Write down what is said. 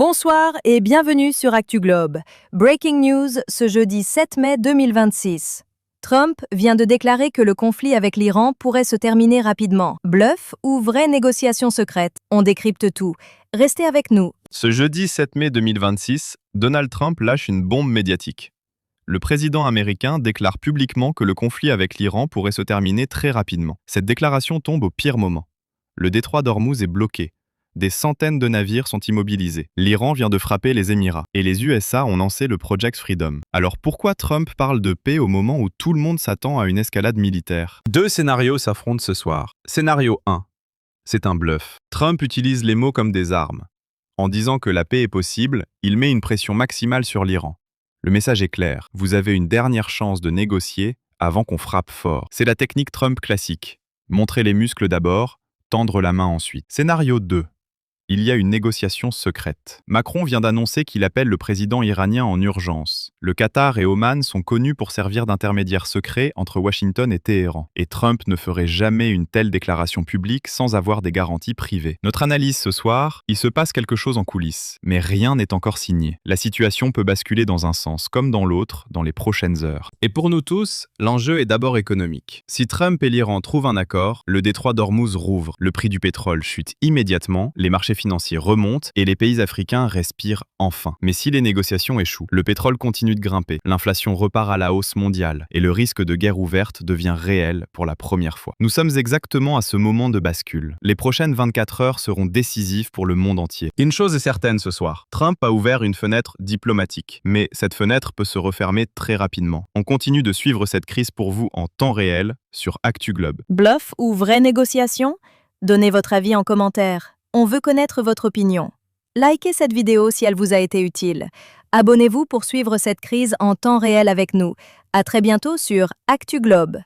Bonsoir et bienvenue sur Actu Globe. Breaking news ce jeudi 7 mai 2026. Trump vient de déclarer que le conflit avec l'Iran pourrait se terminer rapidement. Bluff ou vraie négociation secrète? On décrypte tout. Restez avec nous. Ce jeudi 7 mai 2026, Donald Trump lâche une bombe médiatique. Le président américain déclare publiquement que le conflit avec l'Iran pourrait se terminer très rapidement. Cette déclaration tombe au pire moment. Le détroit d'Ormuz est bloqué. Des centaines de navires sont immobilisés. L'Iran vient de frapper les Émirats et les USA ont lancé le Project Freedom. Alors pourquoi Trump parle de paix au moment où tout le monde s'attend à une escalade militaire? Deux scénarios s'affrontent ce soir. Scénario 1. C'est un bluff. Trump utilise les mots comme des armes. En disant que la paix est possible, il met une pression maximale sur l'Iran. Le message est clair. Vous avez une dernière chance de négocier avant qu'on frappe fort. C'est la technique Trump classique. Montrer les muscles d'abord, tendre la main ensuite. Scénario 2. Il y a une négociation secrète. Macron vient d'annoncer qu'il appelle le président iranien en urgence. Le Qatar et Oman sont connus pour servir d'intermédiaires secrets entre Washington et Téhéran. Et Trump ne ferait jamais une telle déclaration publique sans avoir des garanties privées. Notre analyse ce soir, il se passe quelque chose en coulisses, mais rien n'est encore signé. La situation peut basculer dans un sens comme dans l'autre dans les prochaines heures. Et pour nous tous, l'enjeu est d'abord économique. Si Trump et l'Iran trouvent un accord, le détroit d'Ormuz rouvre, le prix du pétrole chute immédiatement, les marchés financiers remontent et les pays africains respirent enfin. Mais si les négociations échouent, le pétrole continue de grimper, l'inflation repart à la hausse mondiale et le risque de guerre ouverte devient réel pour la première fois. Nous sommes exactement à ce moment de bascule. Les prochaines 24 heures seront décisives pour le monde entier. Une chose est certaine ce soir, Trump a ouvert une fenêtre diplomatique, mais cette fenêtre peut se refermer très rapidement. On continue de suivre cette crise pour vous en temps réel sur Actu Globe. Bluff ou vraie négociation? Donnez votre avis en commentaire. On veut connaître votre opinion. Likez cette vidéo si elle vous a été utile. Abonnez-vous pour suivre cette crise en temps réel avec nous. À très bientôt sur Actu Globe.